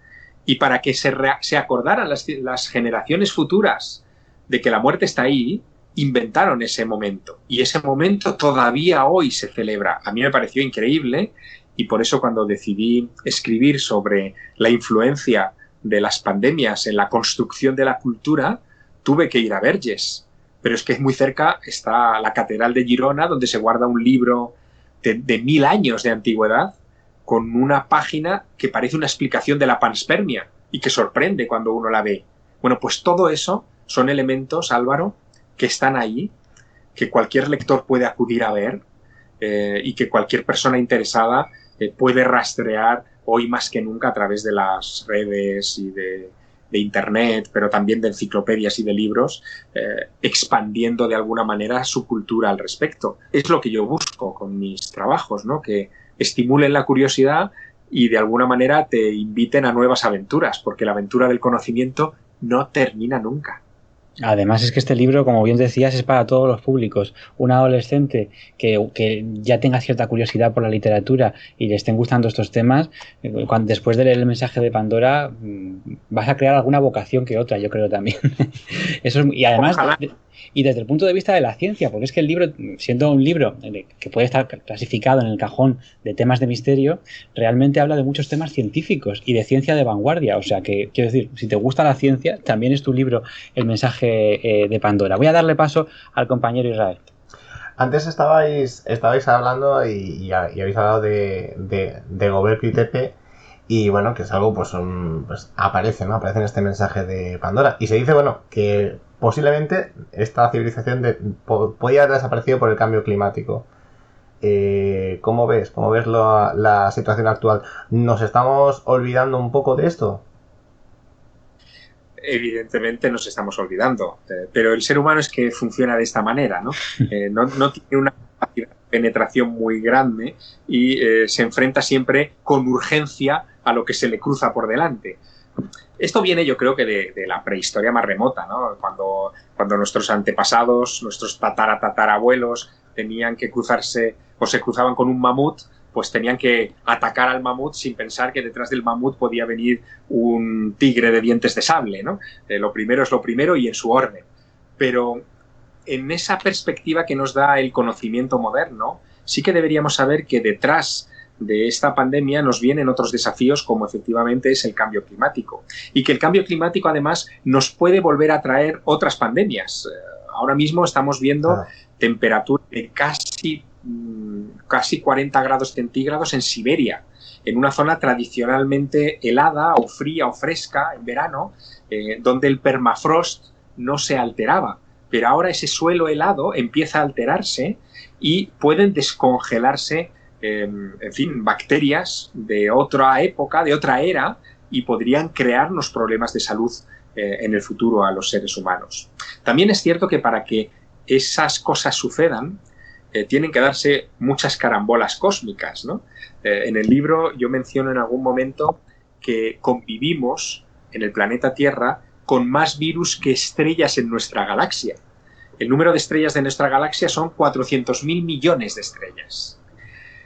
Y para que se acordaran las generaciones futuras de que la muerte está ahí inventaron ese momento y ese momento todavía hoy se celebra. A mí me pareció increíble y por eso cuando decidí escribir sobre la influencia de las pandemias en la construcción de la cultura, tuve que ir a Verges. Pero es que muy cerca está la Catedral de Girona, donde se guarda un libro de 1000 años de antigüedad, con una página que parece una explicación de la panspermia y que sorprende cuando uno la ve. Bueno, pues todo eso son elementos, Álvaro, que están ahí, que cualquier lector puede acudir a ver y que cualquier persona interesada puede rastrear hoy más que nunca a través de las redes y de Internet, pero también de enciclopedias y de libros, expandiendo de alguna manera su cultura al respecto. Es lo que yo busco con mis trabajos, ¿no? Que estimulen la curiosidad y de alguna manera te inviten a nuevas aventuras, porque la aventura del conocimiento no termina nunca. Además es que este libro, como bien decías, es para todos los públicos. Un adolescente que ya tenga cierta curiosidad por la literatura y le estén gustando estos temas, después de leer el mensaje de Pandora, vas a crear alguna vocación que otra, yo creo también. Eso es, y además, y desde el punto de vista de la ciencia, porque es que el libro, siendo un libro que puede estar clasificado en el cajón de temas de misterio, realmente habla de muchos temas científicos y de ciencia de vanguardia. O sea que, quiero decir, si te gusta la ciencia, también es tu libro el mensaje de Pandora. Voy a darle paso al compañero Israel. Antes estabais hablando y habéis hablado de Gobekli Tepe y bueno, que es algo pues aparece, ¿no? Aparece en este mensaje de Pandora y se dice, bueno, que posiblemente esta civilización podía haber desaparecido por el cambio climático. ¿Cómo ves la situación actual? ¿Nos estamos olvidando un poco de esto? Evidentemente nos estamos olvidando, pero el ser humano es que funciona de esta manera, ¿no? No tiene una capacidad de penetración muy grande y se enfrenta siempre con urgencia a lo que se le cruza por delante. Esto viene, yo creo que de la prehistoria más remota, ¿no? Cuando nuestros antepasados, nuestros tatarabuelos tenían que cruzarse o se cruzaban con un mamut, pues tenían que atacar al mamut sin pensar que detrás del mamut podía venir un tigre de dientes de sable, ¿no? Lo primero es lo primero y en su orden. Pero en esa perspectiva que nos da el conocimiento moderno, sí que deberíamos saber que detrás de esta pandemia nos vienen otros desafíos, como efectivamente es el cambio climático. Y que el cambio climático, además, nos puede volver a traer otras pandemias. Ahora mismo estamos viendo temperaturas de casi 40 grados centígrados en Siberia, en una zona tradicionalmente helada o fría o fresca en verano, donde el permafrost no se alteraba. Pero ahora ese suelo helado empieza a alterarse y pueden descongelarse, en fin, bacterias de otra época, de otra era, y podrían crearnos problemas de salud en el futuro a los seres humanos. También es cierto que para que esas cosas sucedan, tienen que darse muchas carambolas cósmicas, ¿no? En el libro yo menciono en algún momento que convivimos en el planeta Tierra con más virus que estrellas en nuestra galaxia. El número de estrellas de nuestra galaxia son 400.000 millones de estrellas.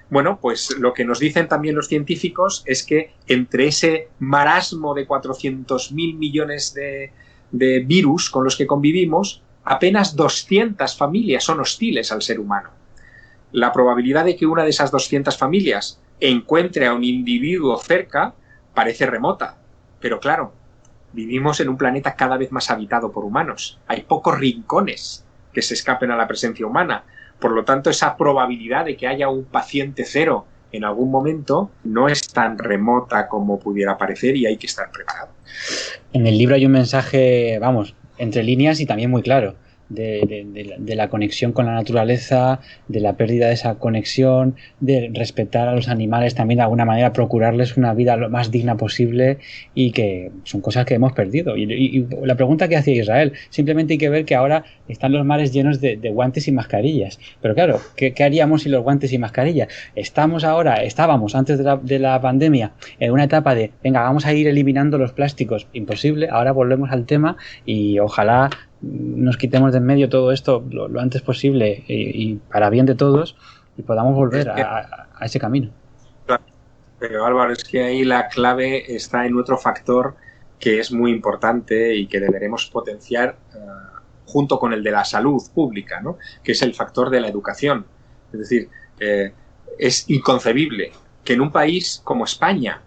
Bueno, pues lo que nos dicen también los científicos es que entre ese marasmo de 400.000 millones de virus con los que convivimos, apenas 200 familias son hostiles al ser humano. La probabilidad de que una de esas 200 familias encuentre a un individuo cerca parece remota, pero claro, vivimos en un planeta cada vez más habitado por humanos. Hay pocos rincones que se escapen a la presencia humana. Por lo tanto, esa probabilidad de que haya un paciente cero en algún momento no es tan remota como pudiera parecer y hay que estar preparado. En el libro hay un mensaje, vamos, entre líneas y también muy claro, de la conexión con la naturaleza, de la pérdida de esa conexión, de respetar a los animales, también de alguna manera procurarles una vida lo más digna posible, y que son cosas que hemos perdido. Y la pregunta que hacía Israel, simplemente hay que ver que ahora están los mares llenos de guantes y mascarillas. Pero claro, ¿qué haríamos sin los guantes y mascarillas? Estábamos antes de la pandemia en una etapa de, venga, vamos a ir eliminando los plásticos. Imposible, ahora volvemos al tema y ojalá nos quitemos de en medio todo esto lo antes posible y para bien de todos y podamos volver a ese camino. Pero Álvaro, es que ahí la clave está en otro factor que es muy importante y que deberemos potenciar junto con el de la salud pública, ¿no? Que es el factor de la educación. Es decir, es inconcebible que en un país como España,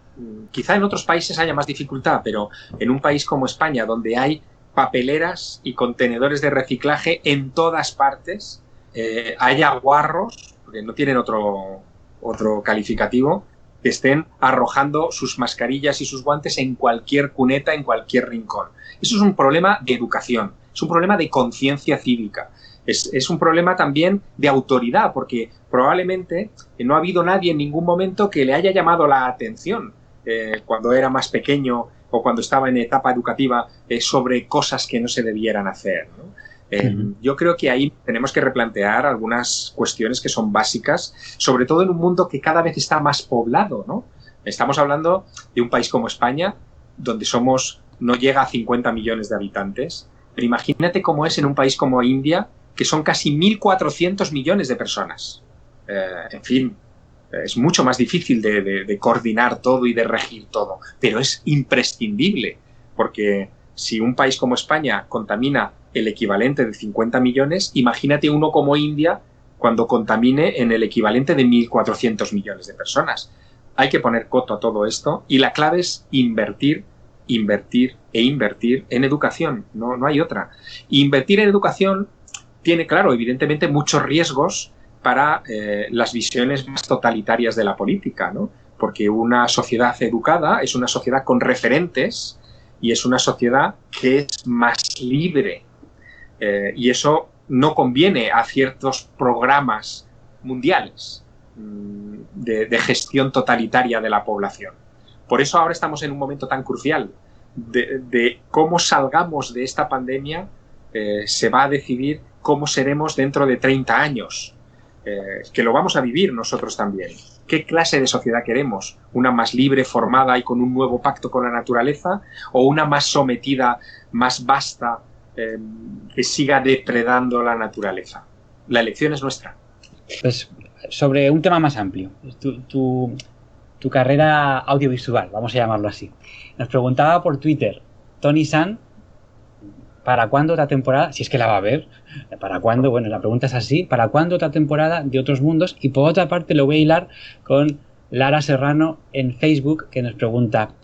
quizá en otros países haya más dificultad, pero en un país como España, donde hay papeleras y contenedores de reciclaje en todas partes, haya guarros, porque no tienen otro calificativo, que estén arrojando sus mascarillas y sus guantes en cualquier cuneta, en cualquier rincón. Eso es un problema de educación, es un problema de conciencia cívica, es un problema también de autoridad, porque probablemente no ha habido nadie en ningún momento que le haya llamado la atención cuando era más pequeño o cuando estaba en etapa educativa sobre cosas que no se debieran hacer, ¿no? Yo creo que ahí tenemos que replantear algunas cuestiones que son básicas, sobre todo en un mundo que cada vez está más poblado, ¿no? Estamos hablando de un país como España, donde no llega a 50 millones de habitantes, pero imagínate cómo es en un país como India, que son casi 1.400 millones de personas. En fin, es mucho más difícil de coordinar todo y de regir todo, pero es imprescindible, porque si un país como España contamina el equivalente de 50 millones, imagínate uno como India cuando contamine en el equivalente de 1.400 millones de personas. Hay que poner coto a todo esto y la clave es invertir en educación, no hay otra. Invertir en educación tiene, claro, evidentemente muchos riesgos para las visiones más totalitarias de la política, ¿no? Porque una sociedad educada es una sociedad con referentes y es una sociedad que es más libre. Y eso no conviene a ciertos programas mundiales de gestión totalitaria de la población. Por eso ahora estamos en un momento tan crucial de cómo salgamos de esta pandemia. Se va a decidir cómo seremos dentro de 30 años, que lo vamos a vivir nosotros también. ¿Qué clase de sociedad queremos? ¿Una más libre, formada y con un nuevo pacto con la naturaleza? ¿O una más sometida, más vasta, que siga depredando la naturaleza? La elección es nuestra. Pues sobre un tema más amplio, tu carrera audiovisual, vamos a llamarlo así. Nos preguntaba por Twitter Tony San, ¿para cuándo otra temporada? Si es que la va a ver. ¿Para cuándo? Bueno, la pregunta es así. ¿Para cuándo otra temporada de Otros Mundos? Y por otra parte lo voy a hilar con Lara Serrano en Facebook, que nos pregunta: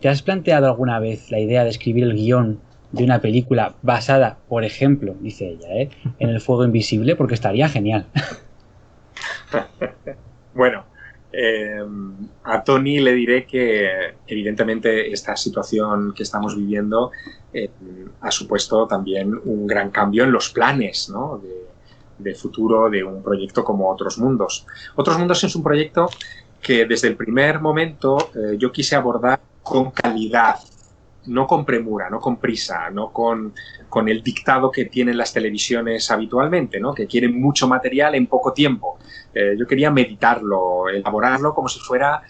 ¿te has planteado alguna vez la idea de escribir el guión de una película basada, por ejemplo, dice ella, en El fuego invisible? Porque estaría genial. Bueno, a Tony le diré que evidentemente esta situación que estamos viviendo ha supuesto también un gran cambio en los planes, ¿no?, de futuro de un proyecto como Otros Mundos. Otros Mundos es un proyecto que desde el primer momento yo quise abordar con calidad, no con premura, no con prisa, no con el dictado que tienen las televisiones habitualmente, ¿no?, que quieren mucho material en poco tiempo. Yo quería meditarlo, elaborarlo como si fuera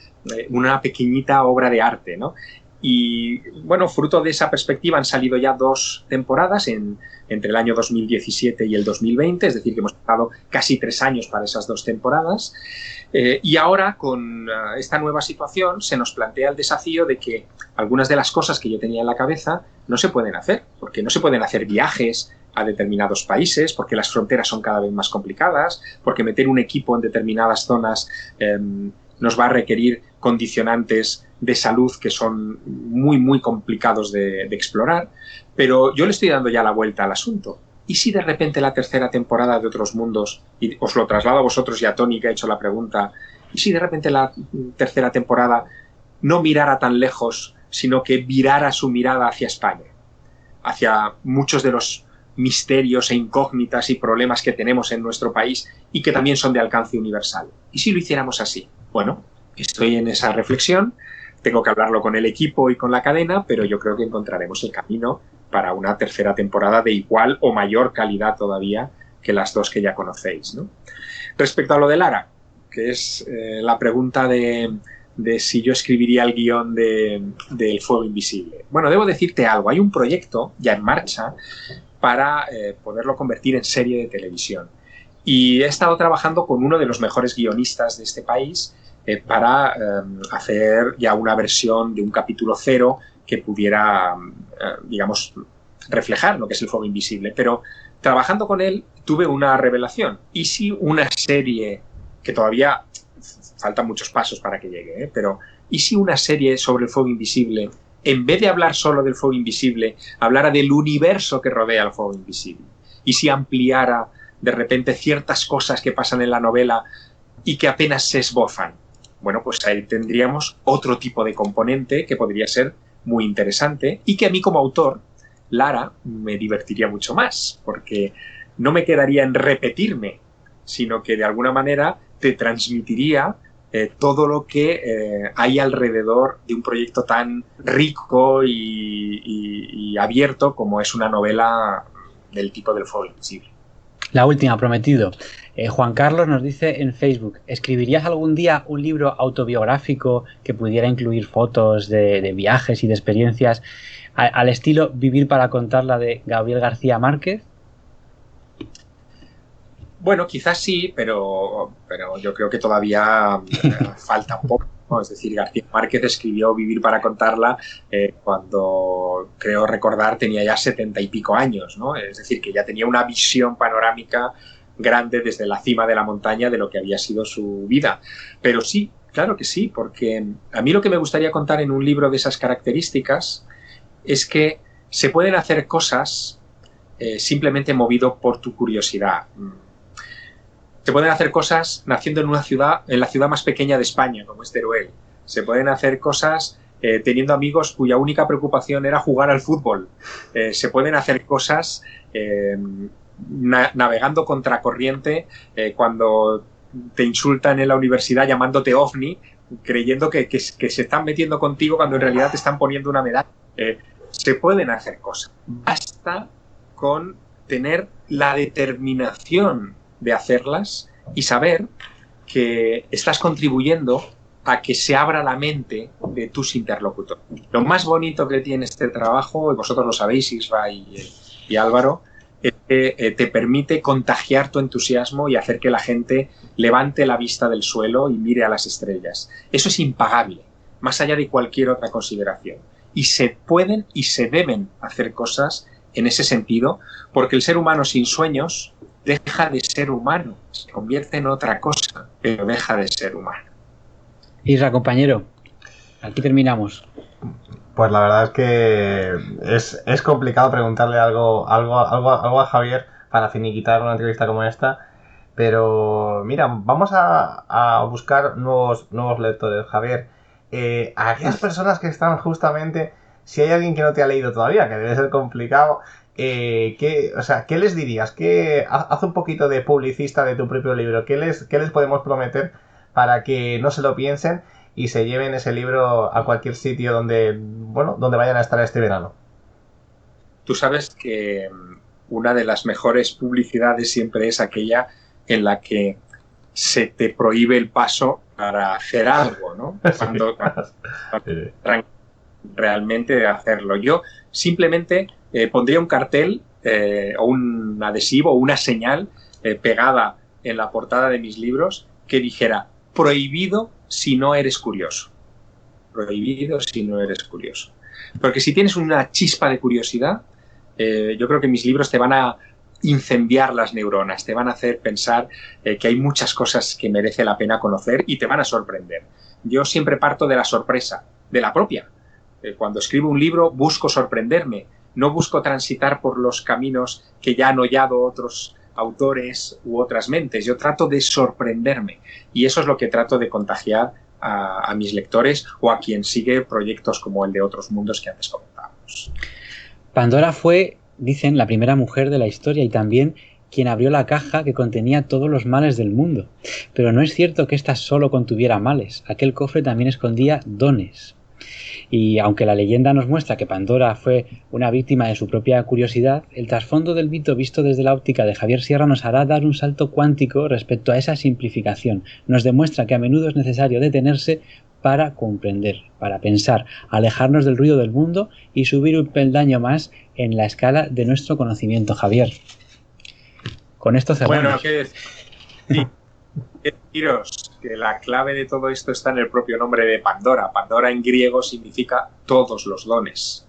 una pequeñita obra de arte, ¿no? Y bueno, fruto de esa perspectiva han salido ya 2 temporadas entre el año 2017 y el 2020, es decir, que hemos estado casi 3 años para esas 2 temporadas. Y ahora, con esta nueva situación, se nos plantea el desafío de que algunas de las cosas que yo tenía en la cabeza no se pueden hacer, porque no se pueden hacer viajes a determinados países, porque las fronteras son cada vez más complicadas, porque meter un equipo en determinadas zonas nos va a requerir condicionantes de salud que son muy, muy complicados de explorar. Pero yo le estoy dando ya la vuelta al asunto. ¿Y si de repente la tercera temporada de Otros Mundos, y os lo traslado a vosotros y a Tony, que ha hecho la pregunta, y si de repente la tercera temporada no mirara tan lejos, sino que virara su mirada hacia España, hacia muchos de los misterios e incógnitas y problemas que tenemos en nuestro país y que también son de alcance universal? ¿Y si lo hiciéramos así? Bueno, estoy en esa reflexión, tengo que hablarlo con el equipo y con la cadena, pero yo creo que encontraremos el camino para una tercera temporada de igual o mayor calidad todavía que las 2 que ya conocéis, ¿no? Respecto a lo de Lara, que es la pregunta de si yo escribiría el guión de El fuego invisible. Bueno, debo decirte algo, hay un proyecto ya en marcha para poderlo convertir en serie de televisión. Y he estado trabajando con uno de los mejores guionistas de este país para hacer ya una versión de un capítulo 0 que pudiera, digamos, reflejar lo que es el fuego invisible. Pero trabajando con él tuve una revelación. ¿Y si una serie, que todavía faltan muchos pasos para que llegue, pero ¿y si una serie sobre el fuego invisible, en vez de hablar solo del fuego invisible, hablara del universo que rodea al fuego invisible? ¿Y si ampliara de repente ciertas cosas que pasan en la novela y que apenas se esbozan? Bueno, pues ahí tendríamos otro tipo de componente que podría ser muy interesante y que a mí como autor, Lara, me divertiría mucho más, porque no me quedaría en repetirme, sino que de alguna manera te transmitiría todo lo que hay alrededor de un proyecto tan rico y abierto como es una novela del tipo del fuego invisible. La última, prometido. Juan Carlos nos dice en Facebook, ¿escribirías algún día un libro autobiográfico que pudiera incluir fotos de viajes y de experiencias al estilo Vivir para contarla de Gabriel García Márquez? Bueno, quizás sí, pero yo creo que todavía falta un poco, ¿no? Es decir, García Márquez escribió Vivir para contarla cuando, creo recordar, tenía ya 70 y pico años, ¿no? Es decir, que ya tenía una visión panorámica grande desde la cima de la montaña de lo que había sido su vida. Pero sí, claro que sí, porque a mí lo que me gustaría contar en un libro de esas características es que se pueden hacer cosas simplemente movido por tu curiosidad. Se pueden hacer cosas naciendo en la ciudad más pequeña de España, como es Teruel. Se pueden hacer cosas teniendo amigos cuya única preocupación era jugar al fútbol. Se pueden hacer cosas navegando contracorriente cuando te insultan en la universidad llamándote ovni, creyendo que se están metiendo contigo cuando en realidad te están poniendo una medalla. Se pueden hacer cosas. Basta con tener la determinación de hacerlas y saber que estás contribuyendo a que se abra la mente de tus interlocutores. Lo más bonito que tiene este trabajo, y vosotros lo sabéis, Isra y Álvaro, es que te permite contagiar tu entusiasmo y hacer que la gente levante la vista del suelo y mire a las estrellas. Eso es impagable, más allá de cualquier otra consideración. Y se pueden y se deben hacer cosas en ese sentido, porque el ser humano sin sueños deja de ser humano, se convierte en otra cosa, pero deja de ser humano. Isra, compañero, aquí terminamos. Pues la verdad es que es complicado preguntarle algo a Javier para finiquitar una entrevista como esta, pero mira, vamos a buscar nuevos lectores. Javier, a aquellas personas que están justamente, si hay alguien que no te ha leído todavía, que debe ser complicado, ¿qué les dirías? Haz un poquito de publicista de tu propio libro. ¿Qué les podemos prometer para que no se lo piensen y se lleven ese libro a cualquier sitio donde vayan a estar este verano? Tú sabes que una de las mejores publicidades siempre es aquella en la que se te prohíbe el paso para hacer algo, ¿no? Cuando realmente hacerlo. Yo simplemente pondría un cartel o un adhesivo o una señal pegada en la portada de mis libros que dijera: prohibido si no eres curioso. Prohibido si no eres curioso. Porque si tienes una chispa de curiosidad, yo creo que mis libros te van a incendiar las neuronas, te van a hacer pensar que hay muchas cosas que merece la pena conocer y te van a sorprender. Yo siempre parto de la sorpresa, de la propia. Cuando escribo un libro busco sorprenderme, no busco transitar por los caminos que ya han hollado otros autores u otras mentes. Yo trato de sorprenderme y eso es lo que trato de contagiar a mis lectores o a quien sigue proyectos como el de Otros Mundos que antes comentábamos. Pandora fue, dicen, la primera mujer de la historia y también quien abrió la caja que contenía todos los males del mundo. Pero no es cierto que ésta solo contuviera males. Aquel cofre también escondía dones. Y aunque la leyenda nos muestra que Pandora fue una víctima de su propia curiosidad, el trasfondo del mito visto desde la óptica de Javier Sierra nos hará dar un salto cuántico respecto a esa simplificación. Nos demuestra que a menudo es necesario detenerse para comprender, para pensar, alejarnos del ruido del mundo y subir un peldaño más en la escala de nuestro conocimiento, Javier. Con esto cerramos. Bueno, ¿qué deciros? Que la clave de todo esto está en el propio nombre de Pandora. Pandora en griego significa todos los dones.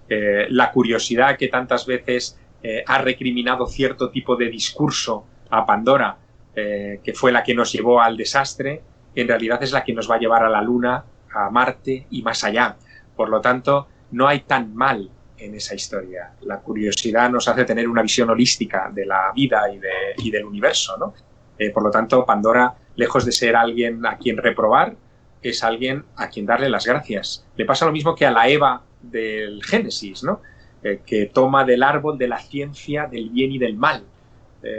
la curiosidad que tantas veces ha recriminado cierto tipo de discurso a Pandora, que fue la que nos llevó al desastre, en realidad es la que nos va a llevar a la Luna, a Marte y más allá. Por lo tanto, no hay tan mal en esa historia. La curiosidad nos hace tener una visión holística de la vida y del universo, ¿no? Por lo tanto, Pandora, lejos de ser alguien a quien reprobar, es alguien a quien darle las gracias. Le pasa lo mismo que a la Eva del Génesis, ¿no? Que toma del árbol de la ciencia del bien y del mal.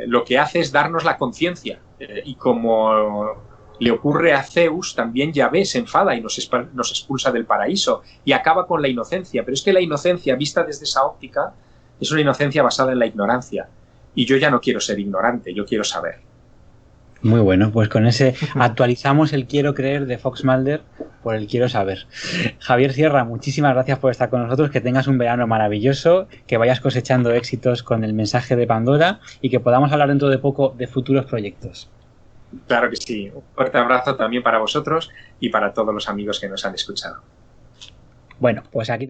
Lo que hace es darnos la conciencia. Y como le ocurre a Zeus, también Yahvé se enfada y nos expulsa del paraíso y acaba con la inocencia. Pero es que la inocencia, vista desde esa óptica, es una inocencia basada en la ignorancia. Y yo ya no quiero ser ignorante, yo quiero saber. Muy bueno, pues con ese actualizamos el quiero creer de Fox Mulder por el quiero saber. Javier Sierra, muchísimas gracias por estar con nosotros, que tengas un verano maravilloso, que vayas cosechando éxitos con el mensaje de Pandora y que podamos hablar dentro de poco de futuros proyectos. Claro que sí. Un fuerte abrazo también para vosotros y para todos los amigos que nos han escuchado. Bueno, pues aquí